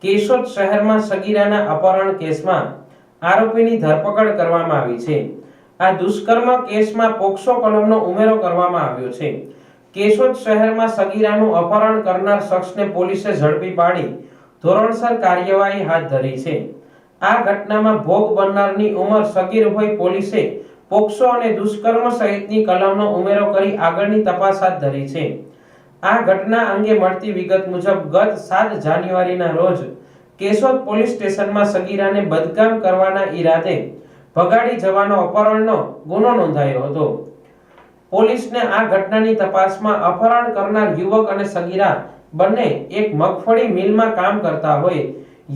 કેશોદ શહેરમાં સગીરાના અપહરણ કેસમાં આરોપીની ધરપકડ કરવામાં આવી છે। આ દુષ્કર્મ કેસમાં પોક્સો કલમનો ઉમેરો કરવામાં આવ્યો છે। કેશોદ શહેરમાં સગીરાનું અપહરણ કરનાર શખ્સને પોલીસે ઝડપી પાડી ધોરણસર કાર્યવાહી હાથ ધરી છે। આ ઘટનામાં ભોગ બનનારની ઉંમર સગીર હોય પોલીસે પોક્સો અને દુષ્કર્મ સહિતની કલમનો ઉમેરો કરી આગળની તપાસ હાથ ધરી છે। આ ઘટના અંગે મળતી વિગત મુજબ ગત 7 જાન્યુઆરીના રોજ કેશોદ પોલીસ સ્ટેશનમાં સગીરાને બદકામ કરવાના ઈરાદે ભગાડી જવાનો અપહરણનો ગુનો નોંધાયો હતો। પોલીસને આ ઘટનાની તપાસમાં અપહરણ કરનાર યુવક અને સગીરા બંને એક મગફળી મિલમાં કામ કરતા હોય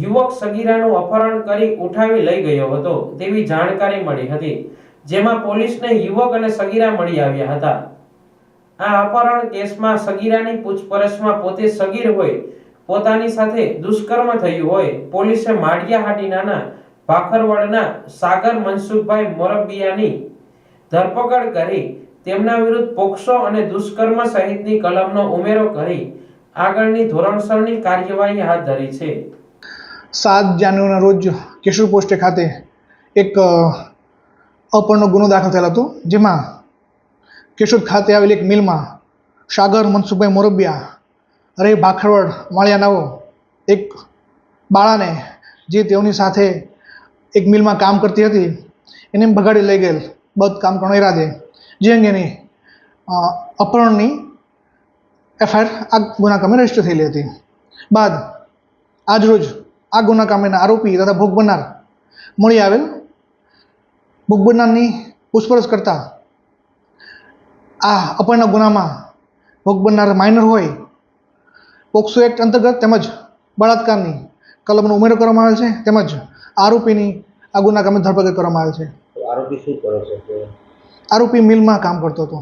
યુવક સગીરાનું અપહરણ કરી ઉઠાવી લઈ ગયો હતો તેવી જાણકારી મળી હતી, જેમાં પોલીસને યુવક અને સગીરા મળી આવ્યા હતા। આ અપહરણ કેસમાં સગીરાની પૂછપરછમાં પોતે સગીર હોય પોતાની સાથે દુષ્કર્મ થયું હોય પોલીસે માળિયાહાટીના ભાખરવડના સાગર મનસુખભાઈ મોરબિયાની ધરપકડ કરી તેમના વિરુદ્ધ પોક્સો અને દુષ્કર્મ સહિતની કલમનો ઉમેરો કરી આગળની ધોરણસરની કાર્યવાહી હાથ ધરી છે। 7 જાન્યુઆરીના રોજ કેશોદ પોસ્ટે ખાતે એક અપહરણનો ગુનો દાખલ થયેલો હતો, જેમાં કેશોદ ખાતે આવેલ એક મિલમાં સાગર મનસુખભાઈ મોરબિયા રહે ભાખરવડ માળિયાનાઓ એક બાળાને જે તેઓની સાથે એક મિલમાં કામ કરતી હતી એને ભગાડી લઈ ગયેલ બદકામ કરવાનો ઈરાદે, જે અંગેની અપહરણની FIR આ ગુના કામે રજીસ્ટર થયેલી હતી। બાદ આજરોજ આ ગુના કામેના આરોપી તથા ભોગ બનનાર મળી આવેલ ભોગ બનનારની પૂછપરછ કરતા આ અપહરણના ગુનામાં ભોગ બનનાર માઇનર હોય પોક્સો એક્ટ અંતર્ગત તેમજ બળાત્કારની કલમનો ઉમેરો કરવામાં આવેલ છે, તેમજ આરોપીની આ ગુના કામે ધરપકડ કરવામાં આવેલ છે। આરોપી શું કરે છે? આરોપી મિલમાં કામ કરતો હતો।